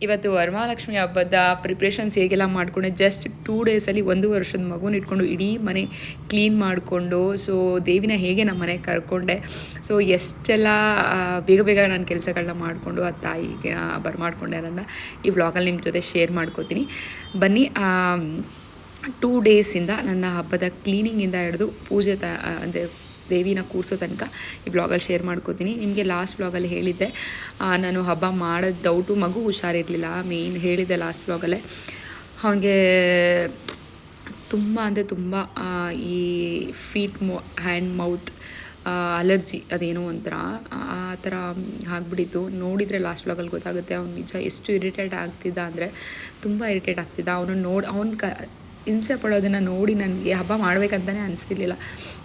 ಇವತ್ತು ವರಮಹಾಲಕ್ಷ್ಮಿ ಹಬ್ಬದ ಪ್ರಿಪ್ರೇಷನ್ಸ್ ಹೇಗೆಲ್ಲ ಮಾಡಿಕೊಂಡೆ ಜಸ್ಟ್ 2 ಡೇಸಲ್ಲಿ 1 ವರ್ಷದ ಮಗುನ ಇಟ್ಕೊಂಡು ಇಡೀ ಮನೆ ಕ್ಲೀನ್ ಮಾಡಿಕೊಂಡು ಸೊ ದೇವಿನ ಹೇಗೆ ನಮ್ಮ ಮನೆಗೆ ಕರ್ಕೊಂಡೆ. ಸೊ ಎಷ್ಟೆಲ್ಲ ಬೇಗ ಬೇಗ ನಾನು ಕೆಲಸಗಳನ್ನ ಮಾಡಿಕೊಂಡು ಆ ತಾಯಿಗೆ ಬರಮಾಡ್ಕೊಂಡೆ ಅನ್ನೋದನ್ನ ಈ ವ್ಲಾಗಲ್ಲಿ ನಿಮ್ಮ ಜೊತೆ ಶೇರ್ ಮಾಡ್ಕೋತೀನಿ. ಬನ್ನಿ 2 ಡೇಸಿಂದ ನನ್ನ ಹಬ್ಬದ ಕ್ಲೀನಿಂಗಿಂದ ಹಿಡಿದು ಪೂಜೆ ಅಂದರೆ ದೇವಿನ ಕೂರಿಸೋ ತನಕ ಈ ಬ್ಲಾಗಲ್ಲಿ ಶೇರ್ ಮಾಡ್ಕೋತೀನಿ. ನಿಮಗೆ ಲಾಸ್ಟ್ ಬ್ಲಾಗಲ್ಲಿ ಹೇಳಿದ್ದೆ ನಾನು ಹಬ್ಬ ಮಾಡೋದು ಡೌಟು, ಮಗು ಹುಷಾರಿರಲಿಲ್ಲ ಮೇಯ್ನ್ ಹೇಳಿದ್ದೆ ಲಾಸ್ಟ್ ಬ್ಲಾಗಲ್ಲೇ. ಅವನಿಗೆ ತುಂಬ ಅಂದರೆ ತುಂಬ ಈ ಫೀಟ್ ಹ್ಯಾಂಡ್ ಮೌತ್ ಅಲರ್ಜಿ ಅದೇನೋ ಒಂಥರ ಆ ಥರ ಆಗಿಬಿಟ್ಟಿತ್ತು. ನೋಡಿದರೆ ಲಾಸ್ಟ್ ಬ್ಲಾಗಲ್ಲಿ ಗೊತ್ತಾಗುತ್ತೆ ಅವ್ನು ನಿಜ ಎಷ್ಟು ಇರಿಟೇಟ್ ಆಗ್ತಿದ್ದ ಅಂದರೆ ತುಂಬ ಇರಿಟೇಟ್ ಆಗ್ತಿದ್ದ. ಅವ್ನು ಹಿಂಸೆ ಪಡೋದನ್ನು ನೋಡಿ ನನಗೆ ಹಬ್ಬ ಮಾಡಬೇಕಂತಲೇ ಅನಿಸ್ತಿರ್ಲಿಲ್ಲ.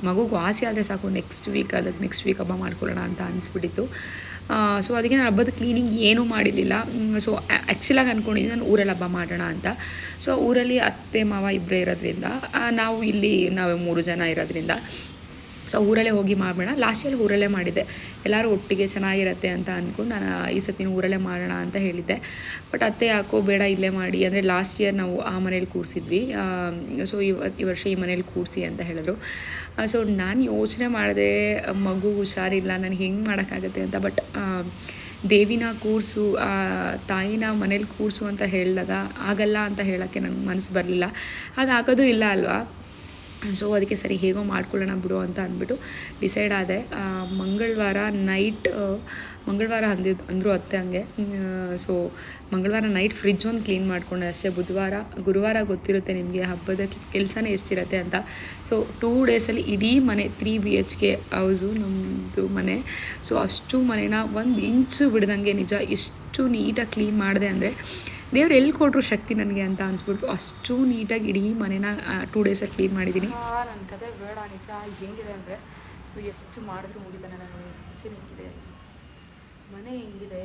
ಮಗುಗೆ ವಾಸಿ ಆದರೆ ಸಾಕು ನೆಕ್ಸ್ಟ್ ವೀಕ್ ಹಬ್ಬ ಮಾಡ್ಕೊಳ್ಳೋಣ ಅಂತ ಅನಿಸ್ಬಿಟ್ಟಿತ್ತು. ಸೊ ಅದಕ್ಕೆ ನಾನು ಹಬ್ಬದ ಕ್ಲೀನಿಂಗ್ ಏನೂ ಮಾಡಿರಲಿಲ್ಲ. ಸೊ ಆ್ಯಕ್ಚುಲಾಗಿ ಅಂದ್ಕೊಂಡಿದ್ದೀನಿ ನಾನು ಊರಲ್ಲಿ ಹಬ್ಬ ಮಾಡೋಣ ಅಂತ. ಸೊ ಊರಲ್ಲಿ ಅತ್ತೆ ಮಾವ ಇಬ್ಬರೇ ಇರೋದ್ರಿಂದ ನಾವು 3 ಜನ ಇರೋದ್ರಿಂದ ಸೊ ಊರಲ್ಲೇ ಹೋಗಿ ಮಾಡೋಣ. ಲಾಸ್ಟ್ ಇಯರ್ ಊರಲ್ಲೇ ಮಾಡಿದ್ದೆ, ಎಲ್ಲರೂ ಒಟ್ಟಿಗೆ ಚೆನ್ನಾಗಿರುತ್ತೆ ಅಂತ ಅಂದ್ಕೊಂಡು ನಾನು ಈ ಸತಿನ ಊರಲ್ಲೇ ಮಾಡೋಣ ಅಂತ ಹೇಳಿದ್ದೆ. ಬಟ್ ಅತ್ತೆ ಯಾಕೋ ಬೇಡ ಇಲ್ಲೇ ಮಾಡಿ, ಅಂದರೆ ಲಾಸ್ಟ್ ಇಯರ್ ನಾವು ಆ ಮನೇಲಿ ಕೂರಿಸಿದ್ವಿ, ಸೊ ಈ ವರ್ಷ ಈ ಮನೇಲಿ ಕೂರಿಸಿ ಅಂತ ಹೇಳಿದ್ರು. ಸೊ ನಾನು ಯೋಚನೆ ಮಾಡಿದೆ ಮಗು ಹುಷಾರಿಲ್ಲ ನನಗೆ ಹೆಂಗೆ ಮಾಡೋಕ್ಕಾಗತ್ತೆ ಅಂತ. ಬಟ್ ದೇವಿನ ಕೂರಿಸು ತಾಯಿನ ಮನೇಲಿ ಕೂರಿಸು ಅಂತ ಹೇಳಿದಾಗ ಆಗಲ್ಲ ಅಂತ ಹೇಳೋಕ್ಕೆ ನನಗೆ ಮನಸ್ಸು ಬರಲಿಲ್ಲ. ಅದಾಗೋದು ಇಲ್ಲ ಅಲ್ವಾ. ಸೊ ಅದಕ್ಕೆ ಸರಿ ಹೇಗೋ ಮಾಡ್ಕೊಳ್ಳೋಣ ಬಿಡು ಅಂತ ಅಂದ್ಬಿಟ್ಟು ಡಿಸೈಡ್ ಆದೆ. ಮಂಗಳವಾರ ಅಂದರು ಅತ್ತೆ ಹಂಗೆ. ಸೊ ಮಂಗಳವಾರ ನೈಟ್ ಫ್ರಿಜ್ ಒಂದು ಕ್ಲೀನ್ ಮಾಡಿಕೊಂಡೆ ಅಷ್ಟೇ. ಗುರುವಾರ ಗೊತ್ತಿರುತ್ತೆ ನಿಮಗೆ ಹಬ್ಬದ ಕೆಲಸನೇ ಎಷ್ಟಿರುತ್ತೆ ಅಂತ. ಸೊ 2 ಡೇಸಲ್ಲಿ ಇಡೀ ಮನೆ 3 BHK ಹೌಸು ನಮ್ಮದು ಮನೆ. ಸೊ ಅಷ್ಟು ಮನೇನ 1 ಇಂಚು ಬಿಡ್ದಂಗೆ ನಿಜ ಎಷ್ಟು ನೀಟಾಗಿ ಕ್ಲೀನ್ ಮಾಡಿದೆ ಅಂದರೆ ದೇವ್ರು ಎಲ್ಲಿ ಕೊಟ್ಟರು ಶಕ್ತಿ ನನಗೆ ಅಂತ ಅನಿಸ್ಬಿಟ್ಟು ಅಷ್ಟು ನೀಟಾಗಿ ಇಡೀ ಮನೇನ 2 ಡೇಸಲ್ಲಿ ಕ್ಲೀನ್ ಮಾಡಿದ್ದೀನಿ. ನನ್ನ ಕತೆ ಬೇಡ ನಿಜ ಹೆಂಗಿದೆ ಅಂದರೆ ಸೊ ಎಷ್ಟು ಮಾಡಿದ್ರು ಮುಗಿದಾನೆ. ನಾನು ಕಿಚನ್ ಹೆಂಗಿದೆ, ಮನೆ ಹೆಂಗಿದೆ,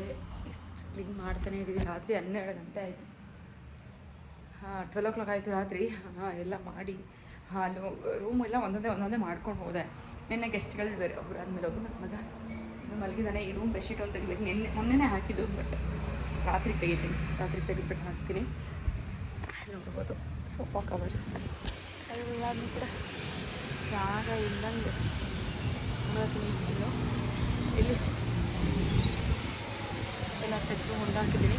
ಎಷ್ಟು ಕ್ಲೀನ್ ಮಾಡ್ತಾನೆ ಇದ್ದೀವಿ. ರಾತ್ರಿ 12 ಗಂಟೆ ಆಯಿತು, 12 o'clock ಆಯಿತು ರಾತ್ರಿ. ಎಲ್ಲ ಮಾಡಿ ರೂಮ್ ಎಲ್ಲ ಒಂದೊಂದೇ ಮಾಡ್ಕೊಂಡು ಹೋದೆ. ನಿನ್ನೆ ಗೆಸ್ಟ್ಗಳು ಬೇರೆ ಒಬ್ಬರು ಆದಮೇಲೆ ಒಬ್ಬರು ನನ್ನ ಮಗ ಇನ್ನೂ ಮಲಗಿದ್ದಾನೆ. ಈ ರೂಮ್ ಬೆಡ್ಶೀಟ್ ಒಂದು ತೆಗಿಬೇಕು, ಮೊನ್ನೆನೇ ಹಾಕಿದ್ದು. ಬಟ್ ರಾತ್ರಿ ತೆಗಿಬಿಟ್ಟು ಹಾಕ್ತೀನಿ. ನೋಡ್ಬೋದು ಸೋಫಾ ಕವರ್ಸ್ ಎಲ್ಲನೂ ಕೂಡ ಜಾಗ ಇಲ್ಲಂಗೆ ಇಲ್ಲಿ ಎಲ್ಲ ತೆಗೆದು ಹೊಂದಾಕಿದ್ದೀನಿ.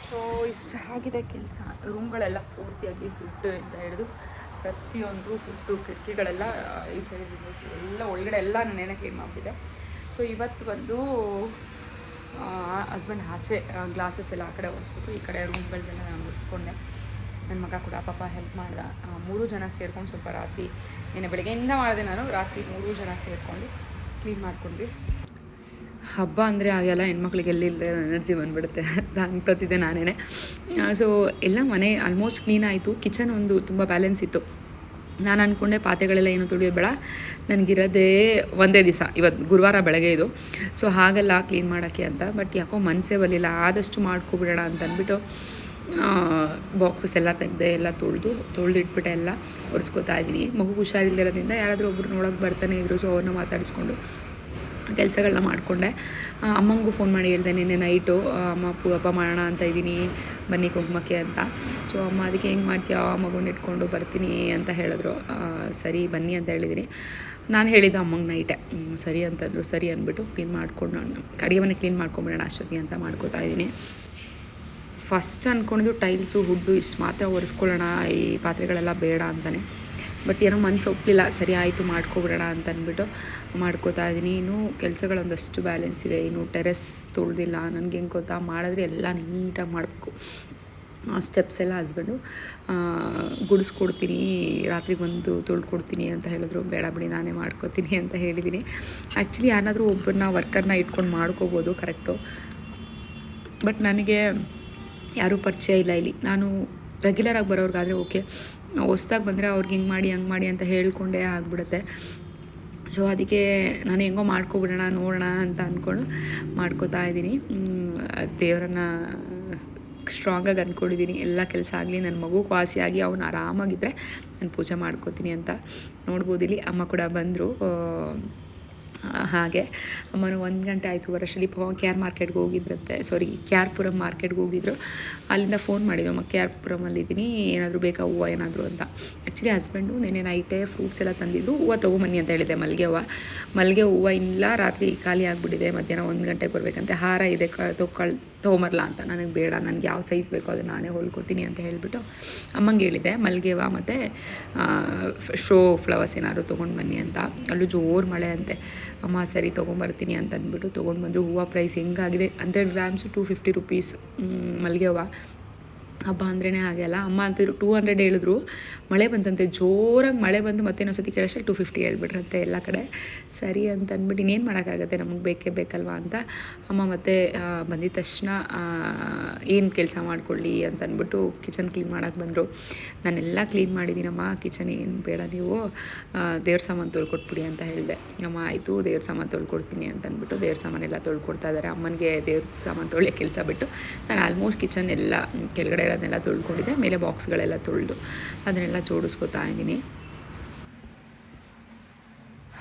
ಸೊ ಇಷ್ಟ ಆಗಿದೆ ಕೆಲಸ. ರೂಮ್ಗಳೆಲ್ಲ ಪೂರ್ತಿಯಾಗಿ ಫುಡ್ಡಿಂದ ಹಿಡಿದು ಪ್ರತಿಯೊಂದು ಫುಡ್ಡು ಕಿಟಕಿಗಳೆಲ್ಲ ಈ ಸೈಡ್ ವಿಂಡೋಸ್ ಎಲ್ಲ ಒಳಗಡೆ ಎಲ್ಲ ನಾನೇನೇ ಕ್ಲೀನ್ ಮಾಡಿಬಿಟ್ಟಿದ್ದೆ. ಸೊ ಇವತ್ತು ಬಂದು ಹಸ್ಬೆಂಡ್ ಆಚೆ ಗ್ಲಾಸಸ್ ಎಲ್ಲ ಆ ಕಡೆ ಒರೆಸ್ಬಿಟ್ಟು ಈ ಕಡೆ ರೂಮ್ಗಳನ್ನೆಲ್ಲ ನಾನು ಒರೆಸ್ಕೊಂಡೆ. ನನ್ನ ಮಗ ಕೂಡ ಪಾಪ ಹೆಲ್ಪ್ ಮಾಡ್ದೆ. 3 ಜನ ಸೇರ್ಕೊಂಡು ಸ್ವಲ್ಪ ರಾತ್ರಿ ನೆನ್ನೆ ಬೆಳಗ್ಗೆಯಿಂದ ಮಾಡಿದೆ ನಾನು. ರಾತ್ರಿ 3 ಜನ ಸೇರಿಕೊಂಡು ಕ್ಲೀನ್ ಮಾಡ್ಕೊಂಡ್ವಿ. ಹಬ್ಬ ಅಂದರೆ ಆಗೆಲ್ಲ ಹೆಣ್ಮಕ್ಳಿಗೆ ಎಲ್ಲಿಲ್ಲದೆ ಎನರ್ಜಿ ಬಂದುಬಿಡುತ್ತೆ ಅಂತ ಅನ್ಕೋತಿದ್ದೆ ನಾನೇ. ಸೊ ಎಲ್ಲ ಮನೆ ಆಲ್ಮೋಸ್ಟ್ ಕ್ಲೀನ್ ಆಯಿತು. ಕಿಚನ್ ಒಂದು ತುಂಬ ಬ್ಯಾಲೆನ್ಸ್ ಇತ್ತು. ನಾನು ಅಂದ್ಕೊಂಡೆ ಪಾತ್ರೆಗಳೆಲ್ಲ ಏನು ತೊಳೆಯೋದು ಬೇಡ, ನನಗಿರೋದೇ ಒಂದೇ ದಿವಸ, ಇವತ್ತು ಗುರುವಾರ ಬೆಳಗ್ಗೆ ಇದು. ಸೊ ಹಾಗೆಲ್ಲ ಕ್ಲೀನ್ ಮಾಡೋಕ್ಕೆ ಅಂತ. ಬಟ್ ಯಾಕೋ ಮನಸ್ಸೇ ಬರಲಿಲ್ಲ. ಆದಷ್ಟು ಮಾಡ್ಕೊಬಿಡೋಣ ಅಂತ ಅಂದ್ಬಿಟ್ಟು ಬಾಕ್ಸಸ್ ಎಲ್ಲ ತೆಗೆದೆ, ಎಲ್ಲ ತೊಳೆದಿಟ್ಬಿಟ್ಟೆ ಎಲ್ಲ ಒರೆಸ್ಕೊತಾ ಇದ್ದೀನಿ. ಮಗು ಹುಷಾರಿಲ್ಲದಿರೋದ್ರಿಂದ ಯಾರಾದರೂ ಒಬ್ಬರು ನೋಡೋಕೆ ಬರ್ತಾನೆ ಇದ್ರು. ಸೊ ಅವ್ರನ್ನ ಮಾತಾಡಿಸ್ಕೊಂಡು ಕೆಲಸಗಳನ್ನ ಮಾಡಿಕೊಂಡೆ. ಅಮ್ಮಂಗೂ ಫೋನ್ ಮಾಡಿ ಹೇಳಿದೆ ನಿನ್ನೆ ನೈಟು, ಅಮ್ಮ ಹಬ್ಬ ಮಾಡೋಣ ಅಂತ ಇದ್ದೀನಿ ಬನ್ನಿ ಕುಂಕುಮಕ್ಕೆ ಅಂತ. ಸೊ ಅಮ್ಮ ಅದಕ್ಕೆ ಹೆಂಗೆ ಮಾಡ್ತೀಯಾ, ಮಗುನ ಇಟ್ಕೊಂಡು ಬರ್ತೀನಿ ಅಂತ ಹೇಳಿದ್ರು. ಸರಿ ಬನ್ನಿ ಅಂತ ಹೇಳಿದ್ದೀನಿ. ನಾನು ಹೇಳಿದ್ದೆ ಅಮ್ಮಂಗೆ ನೈಟೆ, ಸರಿ ಅಂತಂದರು. ಸರಿ ಅಂದ್ಬಿಟ್ಟು ಕ್ಲೀನ್ ಮಾಡ್ಕೊಂಡು ಅಡುಗೆ ಮನೆ ಕ್ಲೀನ್ ಮಾಡ್ಕೊಂಬಿಡೋಣ ಅಷ್ಟೊತ್ತಿ ಅಂತ ಮಾಡ್ಕೋತಾ ಇದ್ದೀನಿ. ಫಸ್ಟ್ ಅಂದ್ಕೊಂಡಿದ್ದು ಟೈಲ್ಸು ಹುಡ್ಡು ಇಷ್ಟು ಮಾತ್ರ ಒರೆಸ್ಕೊಳ್ಳೋಣ, ಈ ಪಾತ್ರೆಗಳೆಲ್ಲ ಬೇಡ ಅಂತಲೇ. ಬಟ್ ಏನೋ ಮನಸ್ಸು ಒಪ್ಪಲಿಲ್ಲ. ಸರಿ ಆಯಿತು ಮಾಡ್ಕೊಬಿಡೋಣ ಅಂತ ಅಂದ್ಬಿಟ್ಟು ಮಾಡ್ಕೋತಾ ಇದ್ದೀನಿ. ಇನ್ನೂ ಕೆಲಸಗಳೊಂದಷ್ಟು ಬ್ಯಾಲೆನ್ಸ್ ಇದೆ. ಇನ್ನು ಟೆರೆಸ್ ತೊಳೆದಿಲ್ಲ. ನನಗೆ ಹೆಂಗೆ ಗೊತ್ತಾ, ಮಾಡಿದ್ರೆ ಎಲ್ಲ ನೀಟಾಗಿ ಮಾಡಬೇಕು. ಸ್ಟೆಪ್ಸ್ ಎಲ್ಲ ಹಸ್ಬೆಂಡು ಗುಡಿಸ್ಕೊಡ್ತೀನಿ, ರಾತ್ರಿ ಬಂದು ತೊಳ್ಕೊಡ್ತೀನಿ ಅಂತ ಹೇಳಿದ್ರು. ಬೇಡ ಬಿಡಿ ನಾನೇ ಮಾಡ್ಕೋತೀನಿ ಅಂತ ಹೇಳಿದ್ದೀನಿ. ಆ್ಯಕ್ಚುಲಿ ಯಾರಾದರೂ ಒಬ್ಬರನ್ನ ವರ್ಕರ್ನ ಇಟ್ಕೊಂಡು ಮಾಡ್ಕೋಬೋದು ಕರೆಕ್ಟು. ಬಟ್ ನನಗೆ ಯಾರೂ ಪರಿಚಯ ಇಲ್ಲ ಇಲ್ಲಿ. ನಾನು ರೆಗ್ಯುಲರಾಗಿ ಬರೋರ್ಗಾದರೆ ಓಕೆ, ಹೊಸ್ದಾಗಿ ಬಂದರೆ ಅವ್ರಿಗೆ ಹಿಂಗೆ ಮಾಡಿ ಹಂಗೆ ಮಾಡಿ ಅಂತ ಹೇಳ್ಕೊಂಡೇ ಆಗಿಬಿಡುತ್ತೆ. ಸೊ ಅದಕ್ಕೆ ನಾನು ಹೆಂಗೋ ಮಾಡ್ಕೊಬಿಡೋಣ ನೋಡೋಣ ಅಂತ ಅಂದ್ಕೊಂಡು ಮಾಡ್ಕೋತಾ ಇದ್ದೀನಿ. ದೇವರನ್ನ ಸ್ಟ್ರಾಂಗಾಗಿ ಅಂದ್ಕೊಂಡಿದ್ದೀನಿ ಎಲ್ಲ ಕೆಲಸ ಆಗಲಿ, ನನ್ನ ಮಗುಗೆ ವಾಸಿಯಾಗಿ ಅವನು ಆರಾಮಾಗಿದ್ದರೆ ನಾನು ಪೂಜೆ ಮಾಡ್ಕೋತೀನಿ ಅಂತ. ನೋಡ್ಬೋದು ಇಲ್ಲಿ ಅಮ್ಮ ಕೂಡ ಬಂದರು. ಹಾಗೆ ಅಮ್ಮನು 1 ಗಂಟೆ ಆಯಿತು ಬರೋಷ್ಟರಲ್ಲಿ ಕೆ ಆರ್ ಮಾರ್ಕೆಟ್ಗೆ ಹೋಗಿದ್ರಂತೆ, ಕೆ ಆರ್ ಪುರಂ ಮಾರ್ಕೆಟ್ಗೆ ಹೋಗಿದ್ರು. ಅಲ್ಲಿಂದ ಫೋನ್ ಮಾಡಿದ್ರು, ಅಮ್ಮ ಕೆ ಆರ್ ಪುರಮಲ್ಲಿದ್ದೀನಿ, ಏನಾದರೂ ಬೇಕಾ ಹೂವು ಏನಾದರೂ ಅಂತ. ಆ್ಯಕ್ಚುಲಿ ಹಸ್ಬೆಂಡು ನೆನ್ನೆ ನೈಟೇ ಫ್ರೂಟ್ಸ್ ಎಲ್ಲ ತಂದಿದ್ರು, ಹೂವು ತೊಗೊಂಬನ್ನಿ ಅಂತ ಹೇಳಿದೆ. ಮಲ್ಲಿಗೆ ಹೂವು ಇಲ್ಲ, ರಾತ್ರಿ ಖಾಲಿ ಆಗಿಬಿಟ್ಟಿದೆ, ಮಧ್ಯಾಹ್ನ 1 ಗಂಟೆಗೆ ಬರಬೇಕಂತೆ. ಹಾರ ಇದೆ ತೊಗೊಂಬರಲ್ಲ ಅಂತ. ನನಗೆ ಬೇಡ, ನನಗೆ ಯಾವ ಸೈಜ್ ಬೇಕೋ ಅದು ನಾನೇ ಹೊಲ್ಕೋತೀನಿ ಅಂತ ಹೇಳಿಬಿಟ್ಟು ಅಮ್ಮಂಗೆ ಹೇಳಿದ್ದೆ. ಮಲ್ಲಿಗೆ ಹೂವು ಮತ್ತು ಶೋ ಫ್ಲವರ್ಸ್ ಏನಾದ್ರು ತೊಗೊಂಡು ಬನ್ನಿ ಅಂತ. ಅಲ್ಲೂ ಜೋರು ಮಳೆ ಅಂತೆ. ಅಮ್ಮ ಸರಿ ತೊಗೊಂಬರ್ತೀನಿ ಅಂತ ಅಂದ್ಬಿಟ್ಟು ತೊಗೊಂಡು ಬಂದರು. ಹೂವು ಪ್ರೈಸ್ ಹೆಂಗಾಗಿದೆ, 100 ಗ್ರಾಮ್ಸು 250 ರುಪೀಸ್ ಮಲ್ಲಿಗೆ ಹೂವು. ಹಬ್ಬ ಅಂದ್ರೇ ಹಾಗೆ ಅಲ್ಲ. ಅಮ್ಮ ಅಂತ 200 ಹೇಳಿದ್ರು, ಮಳೆ ಬಂತಂತೆ, ಜೋರಾಗಿ ಮಳೆ ಬಂದು ಮತ್ತೆ ಇನ್ನೊಂದ್ಸತಿ ಕೇಳೋಷ್ಟೇ 250 ಹೇಳ್ಬಿಟ್ರಂತೆ ಎಲ್ಲ ಕಡೆ. ಸರಿ ಅಂತ ಅಂದ್ಬಿಟ್ಟು ಇನ್ನೇನು ಮಾಡೋಕ್ಕಾಗತ್ತೆ, ನಮಗೆ ಬೇಕೇ ಬೇಕಲ್ವ ಅಂತ ಅಮ್ಮ ಮತ್ತೆ ಬಂದಿದ್ದ ತಕ್ಷಣ ಏನು ಕೆಲಸ ಮಾಡ್ಕೊಳ್ಳಿ ಅಂತ ಅಂದ್ಬಿಟ್ಟು ಕಿಚನ್ ಕ್ಲೀನ್ ಮಾಡೋಕ್ಕೆ ಬಂದರು. ನಾನೆಲ್ಲ ಕ್ಲೀನ್ ಮಾಡಿದ್ದೀನಮ್ಮ, ಕಿಚನ್ ಏನು ಬೇಡ, ನೀವು ದೇವ್ರ ಸಾಮಾನು ತೊಳ್ಕೊಟ್ಬಿಡಿ ಅಂತ ಹೇಳಿದೆ. ಅಮ್ಮ ಆಯಿತು, ದೇವ್ರ ಸಾಮಾನು ತೊಳ್ಕೊಡ್ತೀನಿ ಅಂತ ಅಂದ್ಬಿಟ್ಟು ದೇವ್ರ ಸಾಮಾನೆಲ್ಲ ತೊಳ್ಕೊಡ್ತಾ ಇದ್ದಾರೆ. ಅಮ್ಮನಿಗೆ ದೇವ್ರ ಸಾಮಾನು ತೊಳೆಯೋ ಕೆಲಸ ಬಿಟ್ಟು ನಾನು ಆಲ್ಮೋಸ್ಟ್ ಕಿಚನ್ ಎಲ್ಲ ಕೆಳಗಡೆ ಅದನ್ನೆಲ್ಲ ತೊಳ್ಕೊಂಡಿದ್ದೆ. ಮೇಲೆ ಬಾಕ್ಸ್ಗಳೆಲ್ಲ ತೊಳೆದು ಅದನ್ನೆಲ್ಲ ಜೋಡಿಸ್ಕೊತಾ ಇದ್ದೀನಿ.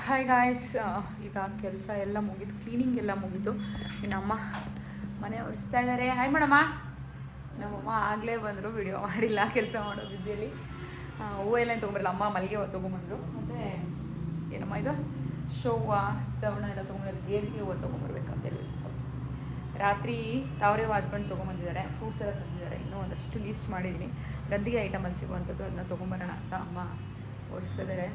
ಹಾಯ್ ಗಾಯ್ಸ್, ಈಗ ಕೆಲಸ ಎಲ್ಲ ಮುಗಿದು, ಕ್ಲೀನಿಂಗ್ ಎಲ್ಲ ಮುಗಿದು. ನಮ್ಮಮ್ಮ ಮನೆ ಒರೆಸ್ತಾ ಇದ್ದಾರೆ. Hi madam. ನಮ್ಮಮ್ಮ ಆಗಲೇ ಬಂದರು, ವಿಡಿಯೋ ಮಾಡಿಲ್ಲ, ಕೆಲಸ ಮಾಡೋ ಬಿಸಿಯಲ್ಲಿ. ಹೂವು ಎಲ್ಲ ತೊಗೊಂಬರಲ್ಲ, ಅಮ್ಮ ಮಲ್ಲಿಗೆ ಹೂವು ತೊಗೊಂಬಂದರು. ಮತ್ತು ಏನಮ್ಮ ಇದು ಶೋ ಹೂವು, ದವಣ ಎಲ್ಲ ತೊಗೊಂಬಂದ್ರೆ ದೇವಿಗೆ ಹೂವು ತೊಗೊಂಬರ್ಬೇಕಂತ ಹೇಳಿದ್ರು. ರಾತ್ರಿ ತಾವರೆ ಹಸ್ಬೆಂಡ್ ತೊಗೊಂಬಂದಿದ್ದಾರೆ, ಫ್ರೂಟ್ಸ್ ಎಲ್ಲ ತಂದಿದ್ದಾರೆ. ಇನ್ನೂ ಒಂದಷ್ಟು ಲೀಸ್ಟ್ ಮಾಡಿದ್ದೀನಿ, ಗಂದಿಗೆ ಐಟಮಲ್ಲಿ ಸಿಗುವಂಥದ್ದು, ಅದನ್ನ ತೊಗೊಂಬರೋಣ ಅಂತ ಅಮ್ಮ ಒರೆಸ್ತಿದ್ದಾರೆ.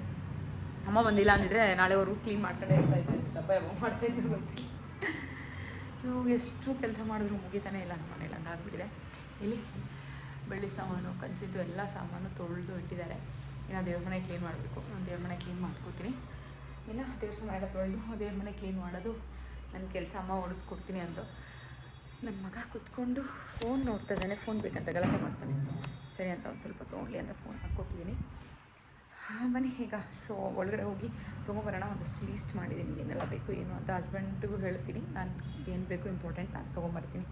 ಅಮ್ಮ ಬಂದಿಲ್ಲ ಅಂದಿದ್ರೆ ನಾಳೆವರೆಗೂ ಕ್ಲೀನ್ ಮಾಡ್ಕೊಂಡೇ ಇರ್ತಾಯಿದ್ದೆ, ದಬ್ಬ ಯಾವಾಗ ಮಾಡ್ತಾಯಿದ್ದು ಗೊತ್ತಿಲ್ಲ. ಸೊ ಎಷ್ಟು ಕೆಲಸ ಮಾಡಿದ್ರು ಮುಗಿತಾನೆ ಇಲ್ಲ ನಮ್ಮ ಮನೇಲಿ, ಹಂಗಾಗ್ಬಿಟ್ಟಿದೆ. ಇಲ್ಲಿ ಬೆಳ್ಳಿ ಸಾಮಾನು, ಕಂಚಿದ್ದು ಎಲ್ಲ ಸಾಮಾನು ತೊಳೆದು ಇಟ್ಟಿದ್ದಾರೆ. ಇನ್ನು ದೇವ್ರ ಮನೆ ಕ್ಲೀನ್ ಮಾಡಬೇಕು. ನಾನು ದೇವ್ರ ಮನೆ ಕ್ಲೀನ್ ಮಾಡ್ಕೋತೀನಿ. ಇನ್ನು ದೇವ್ರ ಸಾಮಾನು ಎಲ್ಲ ತೊಳೆದು ದೇವ್ರ ಮನೆ ಕ್ಲೀನ್ ಮಾಡೋದು ನನ್ನ ಕೆಲಸ. ಅಮ್ಮ ಓಡಿಸ್ಕೊಡ್ತೀನಿ ಅಂದರು. ನನ್ನ ಮಗ ಕೂತ್ಕೊಂಡು ಫೋನ್ ನೋಡ್ತಾ ಇದ್ದಾನೆ, ಫೋನ್ ಬೇಕಂತ ಗಲಾಟೆ ಮಾಡ್ತಾನೆ. ಸರಿ ಅಂತ ಒಂದು ಸ್ವಲ್ಪ ತೊಗೊಳ್ಳಿ ಅಂತ ಫೋನ್ ಹಾಕ್ಕೊಟ್ಟಿದ್ದೀನಿ. ಬನ್ನಿ ಈಗ ಒಳಗಡೆ ಹೋಗಿ ತೊಗೊಂಬರೋಣ. ಒಂದಷ್ಟು ಲೀಸ್ಟ್ ಮಾಡಿದ್ದೀನಿ, ಏನೆಲ್ಲ ಬೇಕು ಏನು ಅಂತ. ಹಸ್ಬೆಂಡಿಗೂ ಹೇಳ್ತೀನಿ, ನಾನು ಏನು ಬೇಕು ಇಂಪಾರ್ಟೆಂಟ್ ನಾನು ತೊಗೊಂಬರ್ತೀನಿ.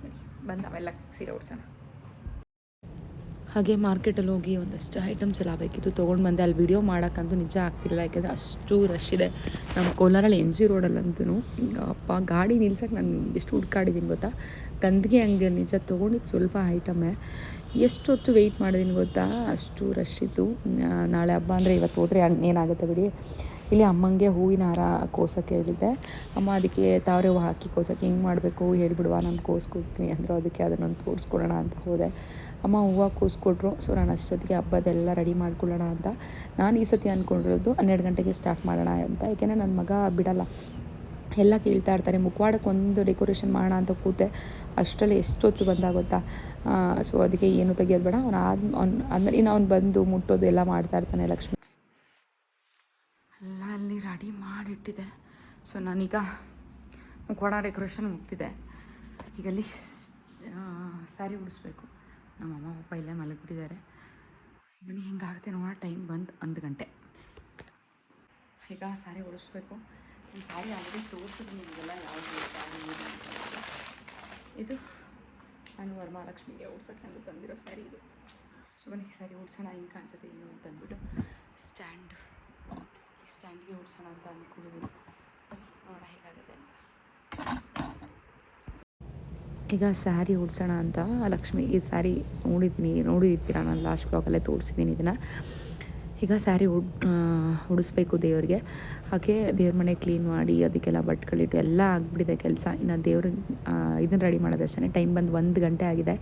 ಬನ್ನಿ ಬಂದು ನಾವೆಲ್ಲ ಸೀರೆ ಉಡ್ಸೋಣ. ಹಾಗೆ ಮಾರ್ಕೆಟಲ್ಲಿ ಹೋಗಿ ಒಂದಷ್ಟು ಐಟಮ್ಸ್ ಎಲ್ಲ ಬೇಕಿತ್ತು, ತೊಗೊಂಡು ಬಂದೆ. ಅಲ್ಲಿ ವಿಡಿಯೋ ಮಾಡೋಕ್ಕಂತೂ ನಿಜ ಆಗ್ತಿರಲಿಲ್ಲ, ಯಾಕೆಂದರೆ ಅಷ್ಟು ರಶ್ ಇದೆ. ನಮ್ಮ ಕೋಲಾರಲ್ಲಿ MG ರೋಡಲ್ಲಂತೂ ಅಪ್ಪ ಗಾಡಿ ನಿಲ್ಸೋಕ್ಕೆ ನಾನು ಎಷ್ಟು ಹುಡ್ಕಾಡಿದ್ದೀನಿ ಗೊತ್ತಾ. ಗಂದಿಗೆ ಅಂಗಡಿಯಲ್ಲಿ ನಿಜ ತೊಗೊಂಡಿದ್ದು ಸ್ವಲ್ಪ ಐಟಮೇ, ಎಷ್ಟೊತ್ತು ವೆಯ್ಟ್ ಮಾಡಿದ್ದೀನಿ ಗೊತ್ತಾ, ಅಷ್ಟು ರಶ್ ಇತ್ತು. ನಾಳೆ ಹಬ್ಬ ಅಂದರೆ ಇವತ್ತು ಹೋದರೆ ಏನಾಗುತ್ತೆ ಬಿಡಿ. ಇಲ್ಲಿ ಅಮ್ಮಂಗೆ ಹೂವಿನ ಹಾರ ಕೋಸೋಕ್ಕೆ ಹೇಳಿದ್ದೆ. ಅಮ್ಮ ಅದಕ್ಕೆ ತಾವರೆ ಹೂವು ಹಾಕಿ ಕೋಸೋಕ್ಕೆ ಹೆಂಗೆ ಮಾಡಬೇಕು ಹೇಳ್ಬಿಡುವ, ನಾನು ಕೋಸ್ಕೊಡ್ತೀನಿ ಅಂದರು. ಅದಕ್ಕೆ ಅದನ್ನೊಂದು ತೋರಿಸ್ಕೊಡೋಣ ಅಂತ ಹೋದೆ. ಅಮ್ಮ ಹೂವು ಕೂಸ್ಕೊಟ್ರು. ಸೊ ನಾನು ಅಷ್ಟೊತ್ತಿಗೆ ಹಬ್ಬದೆಲ್ಲ ರೆಡಿ ಮಾಡ್ಕೊಳ್ಳೋಣ ಅಂತ ನಾನು ಈ ಸತಿ ಅಂದ್ಕೊಂಡಿರೋದು 12 ಗಂಟೆಗೆ ಸ್ಟಾರ್ಟ್ ಮಾಡೋಣ ಅಂತ. ಏಕೆಂದರೆ ನನ್ನ ಮಗ ಬಿಡಲ್ಲ, ಎಲ್ಲ ಕೇಳ್ತಾ ಇರ್ತಾರೆ. ಮುಖವಾಡಕ್ಕೆ ಒಂದು ಡೆಕೋರೇಷನ್ ಮಾಡೋಣ ಅಂತ ಕೂತೆ, ಅಷ್ಟರಲ್ಲಿ ಎಷ್ಟೊತ್ತು ಬಂದಾಗುತ್ತಾ. ಸೊ ಅದಕ್ಕೆ ಏನು ತೆಗಿಯೋದು ಬೇಡ, ಆದಮೇಲೆ ಇನ್ನು ಅವ್ನು ಬಂದು ಮುಟ್ಟೋದು ಎಲ್ಲ ಮಾಡ್ತಾ ಇರ್ತಾನೆ. ಲಕ್ಷ್ಮಿ ಎಲ್ಲ ಅಲ್ಲಿ ರೆಡಿ ಮಾಡಿಟ್ಟಿದೆ. ಸೊ ನಾನೀಗ ಮುಖವಾಡ ಡೆಕೋರೇಷನ್ ಮುಗ್ತಿದೆ. ಈಗ ಅಲ್ಲಿ ಸ್ಯಾರಿ ಉಡಿಸ್ಬೇಕು. ನಮ್ಮ ಅಮ್ಮ ಪಪ್ಪ ಇಲ್ಲೇ ಮಲಗಿಬಿಟ್ಟಿದ್ದಾರೆ. ಬನ್ನಿ ಹೆಂಗಾಗುತ್ತೆ ನೋಡೋಣ. ಟೈಮ್ ಬಂದು 1 ಗಂಟೆ. ಈಗ ಸ್ಯಾರಿ ಉಡಿಸ್ಬೇಕು. ನಾನು ಸ್ಯಾರಿ ಆಲ್ರೆಡಿ ತೋರಿಸಿದ್ದೀನಿ ನಿಮಗೆಲ್ಲ, ಯಾವುದು ಸ್ಯಾರಿ ಇದು ನಾನು ವರಮಹಾಲಕ್ಷ್ಮಿಗೆ ಉಡ್ಸೋಕ್ಕೆ ಅಂತ ತಂದಿರೋ ಸ್ಯಾರಿ ಇದು. ಸೊ ಬನ್ನಿ ಸ್ಯಾರಿ ಉಡ್ಸೋಣ, ಹೆಂಗೆ ಕಾಣಿಸುತ್ತೆ ಏನು ಅಂತ ಅಂದ್ಬಿಟ್ಟು ಸ್ಟ್ಯಾಂಡ್ಗೆ ಉಡ್ಸೋಣ ಅಂತ ಅಂದ್ಕೊಂಡಿದ್ದೀನಿ. ನೋಡೋಣ ಹೇಗಾಗುತ್ತೆ ಅಂತ. ಈಗ ಸ್ಯಾರಿ ಉಡ್ಸೋಣ ಅಂತ ಲಕ್ಷ್ಮಿ ಈ ಸ್ಯಾರಿ ನೋಡಿರ್ತೀರ, ನಾನು ಲಾಸ್ಟ್ ಬ್ಲಾಗಲ್ಲೇ ತೋರಿಸಿದ್ದೀನಿ ಇದನ್ನು. ಈಗ ಸ್ಯಾರಿ ಉಡಿಸ್ಬೇಕು ದೇವ್ರಿಗೆ. ಹಾಗೆ ದೇವ್ರ ಮನೆ ಕ್ಲೀನ್ ಮಾಡಿ ಅದಕ್ಕೆಲ್ಲ ಬಟ್ಟೆಗಳಿಟ್ಟು ಎಲ್ಲ ಆಗಿಬಿಟ್ಟಿದೆ ಕೆಲಸ. ಇನ್ನು ದೇವ್ರಿಗೆ ಇದನ್ನು ರೆಡಿ ಮಾಡೋದಷ್ಟೇ. ಟೈಮ್ ಬಂದು 1 ಗಂಟೆ ಆಗಿದೆ.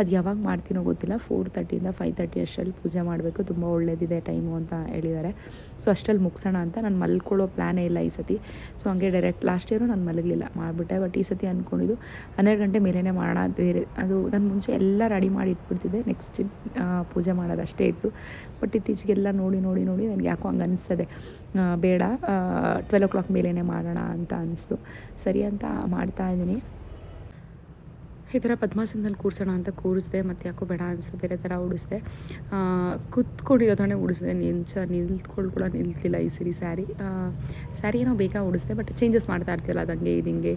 ಅದು ಯಾವಾಗ ಮಾಡ್ತೀನೋ ಗೊತ್ತಿಲ್ಲ. 4:30 5:30 ಅಷ್ಟರಲ್ಲಿ ಪೂಜೆ ಮಾಡಬೇಕು. ತುಂಬ ಒಳ್ಳೇದಿದೆ ಟೈಮು ಅಂತ ಹೇಳಿದ್ದಾರೆ. ಸೊ ಅಷ್ಟರಲ್ಲಿ ಮುಗಿಸೋಣ ಅಂತ. ನಾನು ಮಲ್ಕೊಳ್ಳೋ ಪ್ಲ್ಯಾನೇ ಇಲ್ಲ ಈ ಸತಿ. ಸೊ ಹಂಗೆ ಡೈರೆಕ್ಟ್ ಲಾಸ್ಟ್ ಇಯರು ನಾನು ಮಲಗಲಿಲ್ಲ, ಮಾಡಿಬಿಟ್ಟೆ. ಬಟ್ ಈ ಸತಿ ಅಂದ್ಕೊಂಡಿದ್ದು 12 ಗಂಟೆ ಮೇಲೇ ಮಾಡೋಣ ಬೇರೆ. ಅದು ನಾನು ಮುಂಚೆ ಎಲ್ಲ ರೆಡಿ ಮಾಡಿ ಇಟ್ಬಿಡ್ತಿದ್ದೆ, ನೆಕ್ಸ್ಟ್ ಪೂಜೆ ಮಾಡೋದಷ್ಟೇ ಇತ್ತು. ಬಟ್ ಇತ್ತೀಚೆಗೆಲ್ಲ ನೋಡಿ ನನಗೆ ಯಾಕೋ ಹಂಗೆ ಅನಿಸ್ತದೆ, ಬೇಡ 12 o'clock ಮೇಲೇ ಮಾಡೋಣ ಅಂತ ಅನಿಸ್ತು. ಸರಿ ಅಂತ ಮಾಡ್ತಾಯಿದ್ದೀನಿ. ಈ ಥರ ಪದ್ಮಾಸನದಲ್ಲಿ ಕೂರಿಸೋಣ ಅಂತ ಕೂರಿಸ್ದೆ, ಮತ್ತು ಯಾಕೋ ಬೇಡ ಅನಿಸ್ತು, ಬೇರೆ ಥರ ಉಡಿಸ್ದೆ. ಕುತ್ಕೊಂಡಿರೋ ಥರನೇ ಉಡಿಸ್ದೆ, ನಿಲ್ತ್ಕೊಂಡು ಕೂಡ ನಿಲ್ತಿಲ್ಲ ಈ ಸರಿ ಸ್ಯಾರಿ ಏನೋ ಬೇಗ ಉಡಿಸ್ದೆ, ಬಟ್ ಚೇಂಜಸ್ ಮಾಡ್ತಾ ಇರ್ತೀವಲ್ಲ, ಅದು ಹಂಗೆ ಇದು ಹಿಂಗೆ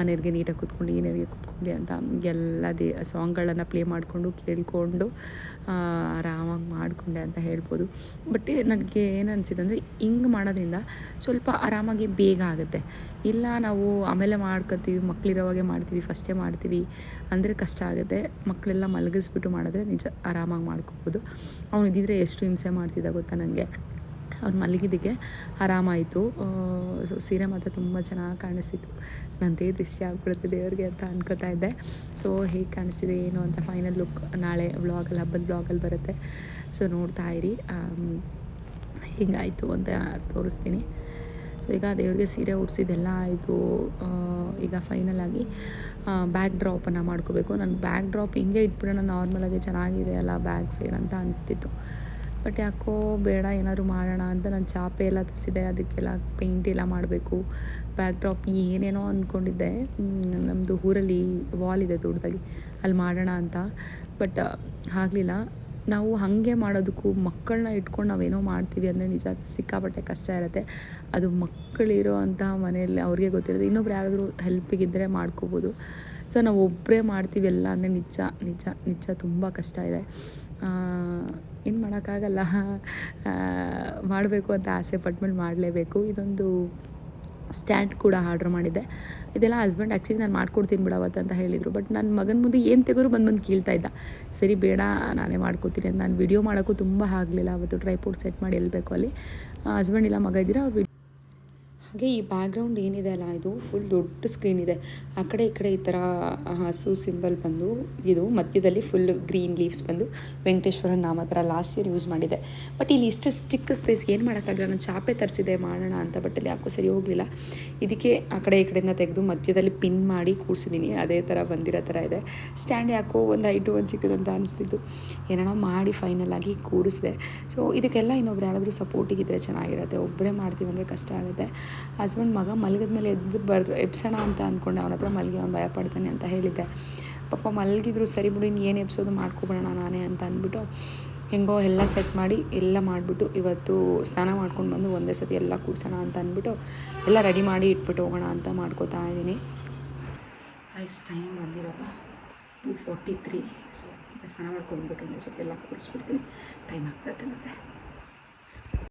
ನೆರಿಗೆ ನೀಟಾಗಿ ಕೂತ್ಕೊಂಡು ಈ ನೆರಿಗೆ ಕೂತ್ಕೊಂಡು ಅಂತ ಎಲ್ಲ ಸಾಂಗ್ಗಳನ್ನು ಪ್ಲೇ ಮಾಡಿಕೊಂಡು ಕೇಳಿಕೊಂಡು ಆರಾಮಾಗಿ ಮಾಡಿಕೊಂಡೆ ಅಂತ ಹೇಳ್ಬೋದು. ಬಟ್ ನನಗೆ ಏನು ಅನಿಸಿದೆ ಅಂದರೆ, ಹಿಂಗೆ ಮಾಡೋದ್ರಿಂದ ಸ್ವಲ್ಪ ಆರಾಮಾಗಿ ಬೇಗ ಆಗುತ್ತೆ. ಇಲ್ಲ ನಾವು ಆಮೇಲೆ ಮಾಡ್ಕೊತೀವಿ, ಮಕ್ಕಳಿರೋವಾಗೆ ಮಾಡ್ತೀವಿ, ಫಸ್ಟೇ ಮಾಡ್ತೀವಿ ಅಂದರೆ ಕಷ್ಟ ಆಗುತ್ತೆ. ಮಕ್ಕಳೆಲ್ಲ ಮಲಗಿಸ್ಬಿಟ್ಟು ಮಾಡಿದ್ರೆ ನಿಜ ಆರಾಮಾಗಿ ಮಾಡ್ಕೋಬೋದು. ಅವ್ನು ಇದ್ದಿದ್ರೆ ಎಷ್ಟು ಹಿಂಸೆ ಮಾಡ್ತಿದ್ದ ಗೊತ್ತಾ ನನಗೆ. ಅವ್ನು ಮಲಗಿದ್ದಕ್ಕೆ ಆರಾಮಾಯಿತು. ಸೊ ಸೀರೆ ಮಾತ್ರ ತುಂಬ ಚೆನ್ನಾಗಿ ಕಾಣಿಸ್ತಿತ್ತು. ನಂದೇ ದೃಷ್ಟಿ ಆಗ್ಬಿಡುತ್ತೆ ದೇವ್ರಿಗೆ ಅಂತ ಅನ್ಕೋತಾ ಇದ್ದೆ. ಸೊ ಹೇಗೆ ಕಾಣಿಸ್ತಿದೆ ಏನು ಅಂತ ಫೈನಲ್ ಲುಕ್ ನಾಳೆ ವ್ಲಾಗಲ್ಲಿ, ಹಬ್ಬದ ವ್ಲಾಗಲ್ಲಿ ಬರುತ್ತೆ. ಸೊ ನೋಡ್ತಾ ಇರಿ, ಹಿಂಗಾಯಿತು ಅಂತ ತೋರಿಸ್ತೀನಿ. ಸೊ ಈಗ ದೇವ್ರಿಗೆ ಸೀರೆ ಉಡ್ಸಿದ್ದೆಲ್ಲ ಆಯಿತು. ಈಗ ಫೈನಲಾಗಿ ಬ್ಯಾಕ್ ಡ್ರಾಪನ್ನು ಮಾಡ್ಕೋಬೇಕು. ನಾನು ಬ್ಯಾಕ್ ಡ್ರಾಪ್ ಹಿಂಗೆ ಇಟ್ಬಿಡೋಣ, ನಾರ್ಮಲಾಗಿ ಚೆನ್ನಾಗಿದೆ ಅಲ್ಲ ಬ್ಯಾಕ್ ಸೈಡ್ ಅಂತ ಅನಿಸ್ತಿತ್ತು. ಬಟ್ ಯಾಕೋ ಬೇಡ, ಏನಾದರೂ ಮಾಡೋಣ ಅಂತ ನಾನು ಚಾಪೆ ಎಲ್ಲ ತರಿಸಿದೆ, ಅದಕ್ಕೆಲ್ಲ ಪೇಂಟ್ ಎಲ್ಲ ಮಾಡಬೇಕು. ಬ್ಯಾಕ್ ಡ್ರಾಪ್ ಏನೇನೋ ಅಂದ್ಕೊಂಡಿದ್ದೆ. ನಮ್ಮದು ಊರಲ್ಲಿ ವಾಲ್ ಇದೆ ದೊಡ್ಡದಾಗಿ, ಅಲ್ಲಿ ಮಾಡೋಣ ಅಂತ. ಬಟ್ ಆಗಲಿಲ್ಲ. ನಾವು ಹಾಗೆ ಮಾಡೋದಕ್ಕೂ ಮಕ್ಕಳನ್ನ ಇಟ್ಕೊಂಡು ನಾವೇನೋ ಮಾಡ್ತೀವಿ ಅಂದರೆ ನಿಜ ಸಿಕ್ಕಾಪಟ್ಟೆ ಕಷ್ಟ ಇರುತ್ತೆ. ಅದು ಮಕ್ಕಳಿರೋ ಅಂತಹ ಮನೆಯಲ್ಲಿ ಅವ್ರಿಗೆ ಗೊತ್ತಿರುತ್ತೆ. ಇನ್ನೊಬ್ರು ಯಾರಾದರೂ ಹೆಲ್ಪಿಗಿದ್ದರೆ ಮಾಡ್ಕೋಬೋದು. ಸೊ ನಾವು ಒಬ್ಬರೇ ಮಾಡ್ತೀವಿ ಎಲ್ಲ ಅಂದರೆ ನಿಜ ತುಂಬ ಕಷ್ಟ ಇದೆ. ಏನು ಮಾಡೋಕ್ಕಾಗಲ್ಲ, ಮಾಡಬೇಕು ಅಂತ ಆಸೆ ಪಟ್ಮೇಲೆ ಮಾಡಲೇಬೇಕು. ಇದೊಂದು ಸ್ಟ್ಯಾಂಡ್ ಕೂಡ ಆರ್ಡ್ರ್ ಮಾಡಿದ್ದೆ. ಇದೆಲ್ಲ ಹಸ್ಬೆಂಡ್ ಆ್ಯಕ್ಚುಲಿ ನಾನು ಮಾಡ್ಕೊಡ್ತೀನಿ ಬಿಡವತ್ತು ಅಂತ ಹೇಳಿದರು. ಬಟ್ ನನ್ನ ಮಗನ ಮುಂದೆ ಏನು ತೆಗೋರು ಬಂದು ಕೇಳ್ತಾ ಇದ್ದ. ಸರಿ ಬೇಡ ನಾನೇ ಮಾಡ್ಕೋತೀನಿ ಅಂತ. ನಾನು ವಿಡಿಯೋ ಮಾಡೋಕ್ಕೂ ತುಂಬ ಆಗಲಿಲ್ಲ ಅವತ್ತು. ಟ್ರೈಪೋಡ್ ಸೆಟ್ ಮಾಡಿ ಎಲ್ಬೇಕು ಅಲ್ಲಿ. ಹಸ್ಬೆಂಡ್ ಇಲ್ಲ ಮಗ ಇದ್ದೀರಾ ಅವ್ರು ಹಾಗೆ ಈ ಬ್ಯಾಕ್ಗ್ರೌಂಡ್ ಏನಿದೆ ಅಲ್ಲ, ಇದು ಫುಲ್ ದೊಡ್ಡ ಸ್ಕ್ರೀನ್ ಇದೆ. ಆ ಕಡೆ ಈ ಕಡೆ ಈ ಥರ ಹಸು ಸಿಂಬಲ್ ಬಂದು, ಇದು ಮಧ್ಯದಲ್ಲಿ ಫುಲ್ ಗ್ರೀನ್ ಲೀವ್ಸ್ ಬಂದು ವೆಂಕಟೇಶ್ವರ ನಾಮ ಥರ ಲಾಸ್ಟ್ ಇಯರ್ ಯೂಸ್ ಮಾಡಿದೆ. ಬಟ್ ಇಲ್ಲಿ ಇಷ್ಟು ಚಿಕ್ಕ ಸ್ಪೇಸ್ಗೆ ಏನು ಮಾಡೋಕ್ಕಾಗಲ್ಲ. ನಾನು ಚಾಪೆ ತರಿಸಿದೆ ಮಾಡೋಣ ಅಂತ, ಬಟ್ ಅಲ್ಲಿ ಯಾಕೋ ಸರಿ ಹೋಗಲಿಲ್ಲ. ಇದಕ್ಕೆ ಆ ಕಡೆ ಈ ಕಡೆಯಿಂದ ತೆಗೆದು ಮಧ್ಯದಲ್ಲಿ ಪಿನ್ ಮಾಡಿ ಕೂರಿಸಿದ್ದೀನಿ. ಅದೇ ಥರ ಬಂದಿರೋ ಥರ ಇದೆ. ಸ್ಟ್ಯಾಂಡ್ ಯಾಕೋ ಒಂದು ಹೈಟು ಒಂದು ಚಿಕ್ಕದಂತ ಅನಿಸ್ತಿತ್ತು. ಏನೇನೋ ಮಾಡಿ ಫೈನಲ್ ಆಗಿ ಕೂರಿಸಿದೆ. ಸೊ ಇದಕ್ಕೆಲ್ಲ ಇನ್ನೊಬ್ರು ಯಾರಾದರೂ ಸಪೋರ್ಟಿಗಿದ್ರೆ ಚೆನ್ನಾಗಿರುತ್ತೆ. ಒಬ್ಬರೇ ಮಾಡ್ತೀವಿ ಅಂದರೆ ಕಷ್ಟ ಆಗುತ್ತೆ. ಹಸ್ಬೆಂಡ್ ಮಗ ಮಲಗಿದ ಮೇಲೆ ಎಬ್ಸೋಣ ಅಂತ ಅಂದ್ಕೊಂಡೆ. ಅವನ ಹತ್ರ ಮಲಗಿ ಅವ್ನು ಭಯ ಪಡ್ತಾನೆ ಅಂತ ಹೇಳಿದ್ದೆ. ಪಾಪ ಮಲಗಿದ್ರು, ಸರಿ ಬಿಡು ಇನ್ನು ಏನು ಎಬ್ಸೋದು ಮಾಡ್ಕೊಬಿಡೋಣ ನಾನೇ ಅಂತ ಅಂದ್ಬಿಟ್ಟು ಹೆಂಗೋ ಎಲ್ಲ ಸೆಟ್ ಮಾಡಿ ಎಲ್ಲ ಮಾಡಿಬಿಟ್ಟು ಇವತ್ತು ಸ್ನಾನ ಮಾಡ್ಕೊಂಡು ಬಂದು ಒಂದೇ ಸತಿ ಎಲ್ಲ ಕೂಡ್ಸೋಣ ಅಂತ ಅಂದ್ಬಿಟ್ಟು ಎಲ್ಲ ರೆಡಿ ಮಾಡಿ ಇಟ್ಬಿಟ್ಟು ಹೋಗೋಣ ಅಂತ ಮಾಡ್ಕೋತಾ ಇದ್ದೀನಿ. ಟೈಮ್ ಬಂದಿರಲ್ಲ 2:43. ಸೊ ಈಗ ಸ್ನಾನ ಮಾಡ್ಕೊಂಡ್ಬಿಟ್ಟು ಒಂದೇ ಸತಿ ಎಲ್ಲ ಕೂರಿಸ್ಬಿಡ್ತೀನಿ. ಟೈಮ್ ಆಗ್ಬಿಡುತ್ತೆ ಮತ್ತೆ.